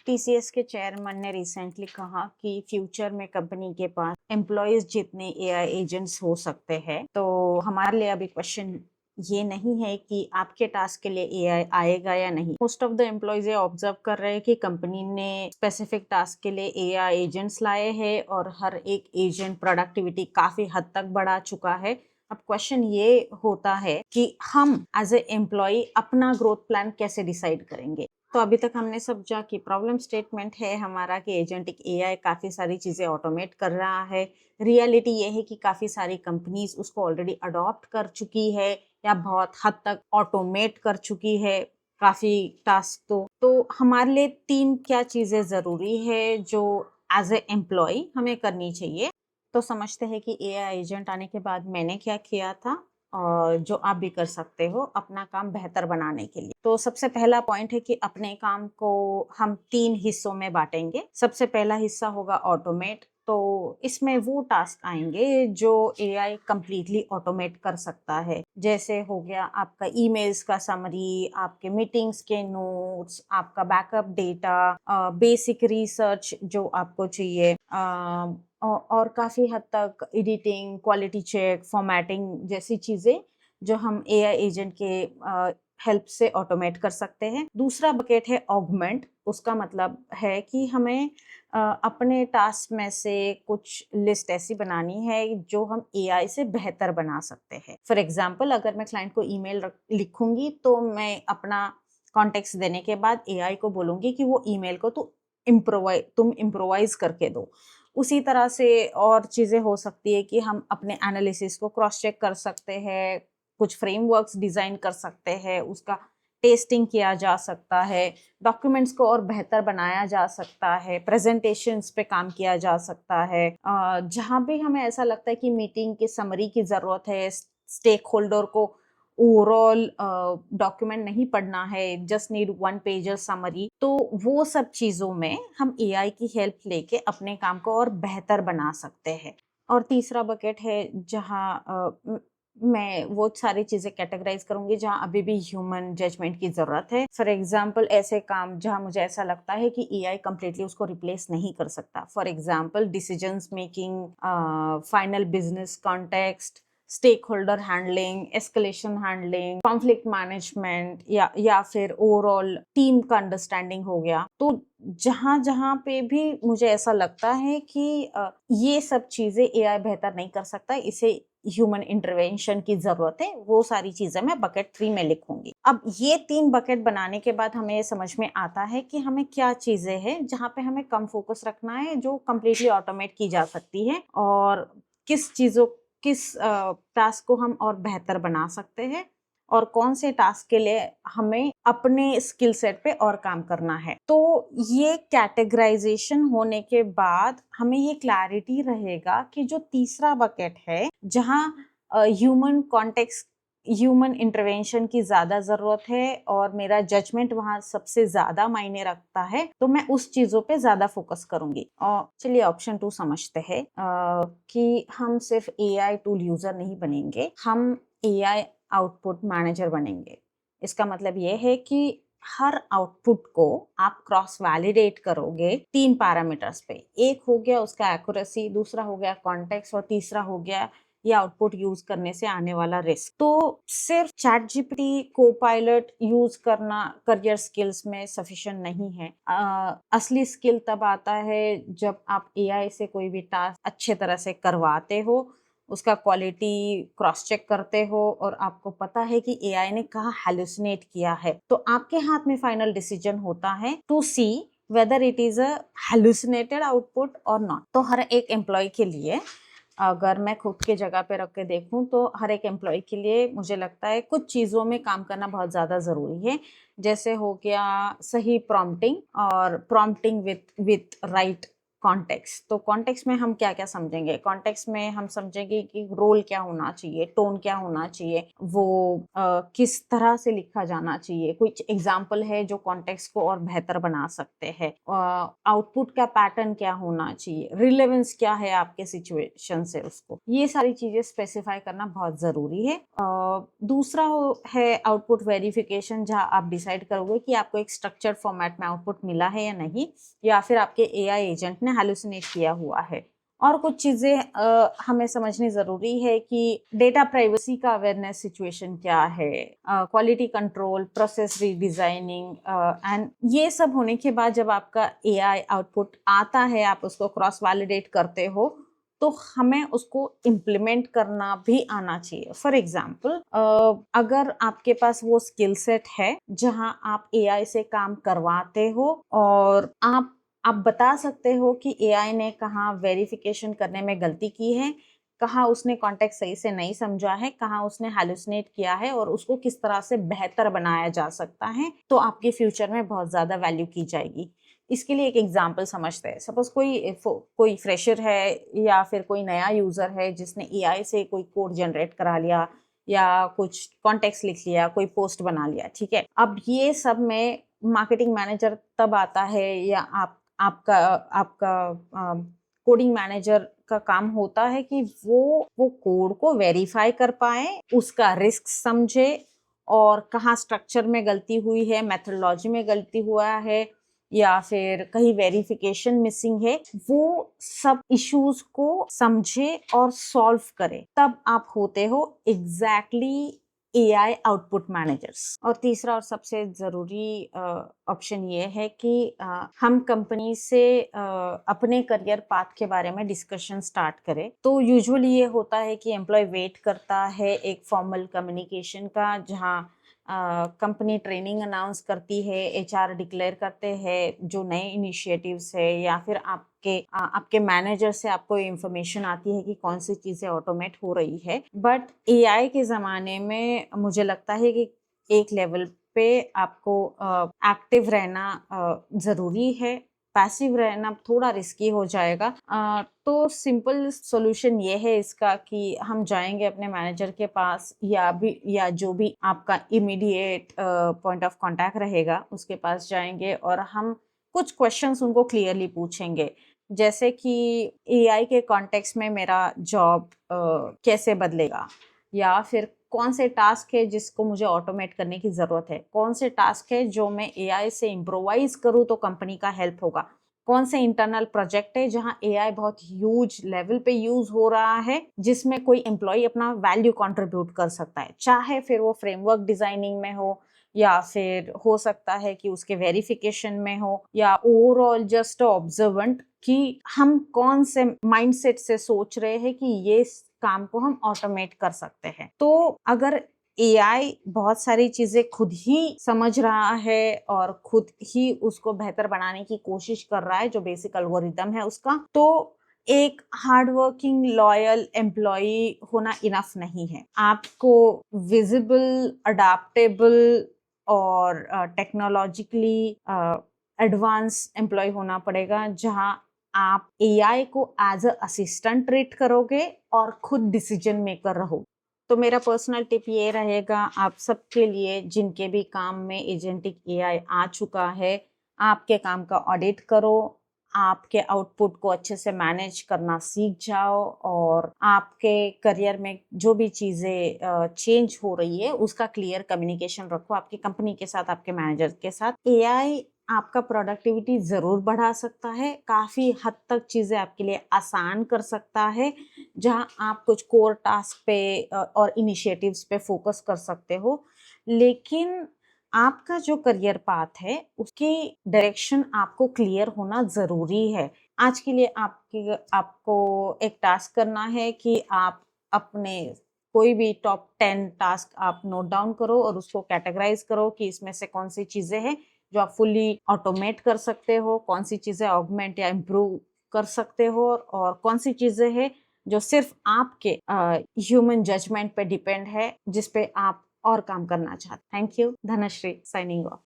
TCS के chairman ने recently कहा कि फ्यूचर में कंपनी के पास एम्प्लॉयज जितने एआई एजेंट्स हो सकते हैं। तो हमारे लिए अभी क्वेश्चन ये नहीं है कि आपके टास्क के लिए एआई आएगा या नहीं। मोस्ट ऑफ द एम्प्लॉयज ये ऑब्जर्व कर रहे हैं कि कंपनी ने स्पेसिफिक टास्क के लिए एआई एजेंट्स लाए हैं और हर एक एजेंट प्रोडक्टिविटी काफी हद तक बढ़ा चुका है। अब क्वेश्चन ये होता है कि हम एज ए एम्प्लॉय अपना ग्रोथ प्लान कैसे डिसाइड करेंगे। तो अभी तक हमने समझा कि प्रॉब्लम स्टेटमेंट है हमारा कि एजेंटिक एआई काफ़ी सारी चीज़ें ऑटोमेट कर रहा है। रियलिटी ये है कि काफ़ी सारी कंपनीज उसको ऑलरेडी अडॉप्ट कर चुकी है या बहुत हद तक ऑटोमेट कर चुकी है काफ़ी टास्क। तो हमारे लिए तीन क्या चीज़ें ज़रूरी है जो एज ए एम्प्लॉय हमें करनी चाहिए। तो समझते हैं कि एआई एजेंट आने के बाद मैंने क्या किया था और जो आप भी कर सकते हो अपना काम बेहतर बनाने के लिए। तो सबसे पहला पॉइंट है कि अपने काम को हम 3 हिस्सों में बांटेंगे। सबसे पहला हिस्सा होगा ऑटोमेट। तो इसमें वो टास्क आएंगे जो एआई कंप्लीटली ऑटोमेट कर सकता है। जैसे हो गया आपका ईमेल्स का समरी, आपके मीटिंग्स के नोट्स, आपका बैकअप डेटा, बेसिक रिसर्च जो आपको चाहिए, और काफ़ी हद तक एडिटिंग, क्वालिटी चेक, फॉर्मेटिंग जैसी चीज़ें जो हम एआई एजेंट के हेल्प से ऑटोमेट कर सकते हैं। दूसरा बकेट है ऑगमेंट। उसका मतलब है कि हमें अपने टास्क में से कुछ लिस्ट ऐसी बनानी है जो हम एआई से बेहतर बना सकते हैं। फॉर एग्जांपल, अगर मैं क्लाइंट को ईमेल लिखूंगी तो मैं अपना कॉन्टेक्स्ट देने के बाद एआई को बोलूंगी कि वो ईमेल को तुम इम्प्रोवाइज करके दो। उसी तरह से और चीज़ें हो सकती है कि हम अपने एनालिसिस को क्रॉस चेक कर सकते हैं, कुछ फ्रेमवर्क्स डिज़ाइन कर सकते हैं, उसका टेस्टिंग किया जा सकता है, डॉक्यूमेंट्स को और बेहतर बनाया जा सकता है, प्रेजेंटेशंस पे काम किया जा सकता है। जहाँ भी हमें ऐसा लगता है कि मीटिंग की समरी की ज़रूरत है, स्टेक होल्डर को ओवरऑल डॉक्यूमेंट नहीं पढ़ना है, जस्ट नीड 1 पेजर समरी, तो वो सब चीज़ों में हम एआई की हेल्प लेके अपने काम को और बेहतर बना सकते हैं। और तीसरा बकेट है जहाँ मैं वो सारी चीज़ें कैटेगराइज करूंगी जहाँ अभी भी ह्यूमन जजमेंट की ज़रूरत है। फॉर एग्जाम्पल, ऐसे काम जहाँ मुझे ऐसा लगता है कि एआई कंप्लीटली उसको रिप्लेस नहीं कर सकता। For example, decisions making, final business context, stakeholder handling, escalation handling, conflict management, या फिर ओवरऑल टीम का अंडरस्टैंडिंग हो गया। तो जहां जहां पे भी मुझे ऐसा लगता है कि ये सब चीजें एआई बेहतर नहीं कर सकता, इसे ह्यूमन इंटरवेंशन की जरूरत है, वो सारी चीजें मैं बकेट 3 में लिखूंगी। अब ये 3 बकेट बनाने के बाद हमें ये समझ में आता है कि हमें क्या चीजें हैं जहाँ पे हमें कम फोकस रखना है, जो कम्प्लीटली ऑटोमेट की जा सकती है, और किस टास्क को हम और बेहतर बना सकते हैं, और कौन से टास्क के लिए हमें अपने स्किल सेट पे और काम करना है। तो ये कैटेगराइजेशन होने के बाद हमें ये क्लैरिटी रहेगा कि जो तीसरा बकेट है जहाँ ह्यूमन इंटरवेंशन की ज्यादा जरूरत है और मेरा जजमेंट वहां सबसे ज्यादा मायने रखता है, तो मैं उस चीजों पे ज्यादा फोकस करूंगी। और चलिए ऑप्शन 2 समझते हैं कि हम सिर्फ एआई टूल यूजर नहीं बनेंगे, हम एआई आउटपुट मैनेजर बनेंगे। इसका मतलब ये है कि हर आउटपुट को आप क्रॉस वैलिडेट करोगे 3 पैरामीटर्स पे। एक हो गया उसका एक्यूरेसी, दूसरा हो गया कॉन्टेक्स्ट, और तीसरा हो गया ये आउटपुट यूज करने से आने वाला रिस्क। तो सिर्फ चैट जीपीटी, कोपायलट यूज करना करियर स्किल्स में सफिशिएंट नहीं है। असली स्किल तब आता है जब आप एआई से कोई भी टास्क अच्छे तरह से करवाते हो, उसका क्वालिटी क्रॉस चेक करते हो, और आपको पता है कि एआई ने कहाँ हेलुसिनेट किया है। तो आपके हाथ में फाइनल डिसीजन होता है to see whether it is a hallucinated output और नॉट। तो हर एक एम्प्लॉय के लिए, अगर मैं खुद के जगह पे रख के देखूं, तो हर एक एम्प्लॉय के लिए मुझे लगता है कुछ चीज़ों में काम करना बहुत ज़्यादा ज़रूरी है। जैसे हो गया सही प्रॉम्प्टिंग, और प्रॉम्प्टिंग विथ राइट कॉन्टेक्स्ट। तो कॉन्टेक्स्ट में हम क्या क्या समझेंगे? कॉन्टेक्स्ट में हम समझेंगे कि रोल क्या होना चाहिए, टोन क्या होना चाहिए, वो किस तरह से लिखा जाना चाहिए, कुछ एग्जाम्पल है जो कॉन्टेक्स्ट को और बेहतर बना सकते हैं, आउटपुट का पैटर्न क्या होना चाहिए, रिलेवेंस क्या है आपके सिचुएशन से, उसको ये सारी चीजें स्पेसिफाई करना बहुत जरूरी है। दूसरा है आउटपुट वेरिफिकेशन, जहां आप डिसाइड करोगे कि आपको एक स्ट्रक्चर्ड फॉर्मेट में आउटपुट मिला है या नहीं, या फिर आपके एआई एजेंट ने हैलुसिनेट किया हुआ है। और कुछ चीजें हमें समझनी जरूरी है कि डेटा प्राइवेसी का अवेयरनेस सिचुएशन क्या है, quality control, process redesigning, and ये सब होने के बाद जब आपका एआई आउटपुट आता है, आप उसको क्रॉस वैलिडेट करते हो, तो हमें उसको इम्प्लीमेंट करना भी आना चाहिए। फॉर एग्जाम्पल, अगर आपके पास वो स्किल सेट है जहां आप एआई से काम करवाते हो और आप बता सकते हो कि एआई ने कहाँ वेरिफिकेशन करने में गलती की है, कहाँ उसने कॉन्टेक्स्ट सही से नहीं समझा है, कहाँ उसने हैलुसिनेट किया है और उसको किस तरह से बेहतर बनाया जा सकता है, तो आपके फ्यूचर में बहुत ज्यादा वैल्यू की जाएगी। इसके लिए एक एग्जाम्पल समझते हैं। सपोज कोई फ्रेशर है या फिर कोई नया यूजर है जिसने एआई से कोई कोड जनरेट करा लिया या कुछ कॉन्टेक्स्ट लिख लिया, कोई पोस्ट बना लिया, ठीक है। अब ये सब में मार्केटिंग मैनेजर तब आता है, या आपका आपका कोडिंग मैनेजर का काम होता है कि वो कोड को वेरीफाई कर पाए, उसका रिस्क समझे, और कहाँ स्ट्रक्चर में गलती हुई है, मेथोडोलॉजी में गलती हुआ है, या फिर कहीं वेरिफिकेशन मिसिंग है, वो सब इश्यूज को समझे और सॉल्व करे। तब आप होते हो एग्जैक्टली एआई आउटपुट मैनेजर्स। और तीसरा और सबसे जरूरी ऑप्शन ये है कि हम कंपनी से अपने करियर पाथ के बारे में डिस्कशन स्टार्ट करें। तो यूजुअली ये होता है कि एम्प्लॉय वेट करता है एक फॉर्मल कम्युनिकेशन का, जहाँ कंपनी ट्रेनिंग अनाउंस करती है, एचआर डिक्लेयर करते हैं जो नए इनिशिएटिव्स है, या फिर आपके मैनेजर से आपको इंफॉर्मेशन आती है कि कौन सी चीजें ऑटोमेट हो रही है। बट एआई के ज़माने में मुझे लगता है कि एक लेवल पे आपको एक्टिव रहना ज़रूरी है, पैसिव रहना थोड़ा रिस्की हो जाएगा। तो सिंपल सॉल्यूशन ये है इसका कि हम जाएंगे अपने मैनेजर के पास, या जो भी आपका इमीडिएट पॉइंट ऑफ कांटेक्ट रहेगा उसके पास जाएंगे, और हम कुछ क्वेश्चंस उनको क्लियरली पूछेंगे, जैसे कि एआई के कॉन्टेक्स्ट में मेरा जॉब कैसे बदलेगा, या फिर कौन से टास्क है जिसको मुझे ऑटोमेट करने की जरूरत है, कौन से टास्क है जो मैं एआई से इम्प्रोवाइज करूँ तो कंपनी का हेल्प होगा, कौन से इंटरनल प्रोजेक्ट है जहां एआई बहुत ह्यूज लेवल पे यूज हो रहा है, जिसमें कोई एम्प्लॉय अपना वैल्यू कंट्रीब्यूट कर सकता है, चाहे फिर वो फ्रेमवर्क डिजाइनिंग में हो, या फिर हो सकता है कि उसके वेरिफिकेशन में हो, या ओवरऑल जस्ट ऑब्जर्वेंट कि हम कौन से माइंडसेट से सोच रहे हैं कि ये काम को हम ऑटोमेट कर सकते हैं। तो अगर एआई बहुत सारी चीजें खुद ही समझ रहा है और खुद ही उसको बेहतर बनाने की कोशिश कर रहा है, जो बेसिक एल्गोरिदम है उसका, तो एक हार्ड वर्किंग लॉयल एम्प्लॉय होना इनफ नहीं है। आपको विजिबल, अडाप्टेबल और टेक्नोलॉजिकली एडवांस एम्प्लॉय होना पड़ेगा, जहां आप एआई को एज अ असिस्टेंट ट्रीट करोगे और खुद डिसीजन मेकर रहो। तो मेरा पर्सनल टिप ये रहेगा आप सबके लिए, जिनके भी काम में एजेंटिक एआई आ चुका है, आपके काम का ऑडिट करो, आपके आउटपुट को अच्छे से मैनेज करना सीख जाओ, और आपके करियर में जो भी चीज़ें चेंज हो रही है उसका क्लियर कम्युनिकेशन रखो आपकी कंपनी के साथ, आपके मैनेजर के साथ। एआई आपका प्रोडक्टिविटी ज़रूर बढ़ा सकता है, काफ़ी हद तक चीज़ें आपके लिए आसान कर सकता है, जहां आप कुछ कोर टास्क पे और इनिशिएटिव्स पे फोकस कर सकते हो, लेकिन आपका जो करियर पाथ है उसकी डायरेक्शन आपको क्लियर होना ज़रूरी है। आज के लिए आपको एक टास्क करना है कि आप अपने कोई भी टॉप 10 टास्क आप नोट डाउन करो और उसको कैटेगराइज करो कि इसमें से कौन सी चीज़ें हैं जो आप फुल्ली ऑटोमेट कर सकते हो, कौन सी चीज़ें ऑगमेंट या इम्प्रूव कर सकते हो, और कौन सी चीज़ें हैं जो सिर्फ आपके ह्यूमन जजमेंट पे डिपेंड है, जिस पे आप और काम करना चाहते। Thank you. Dhanashree signing off.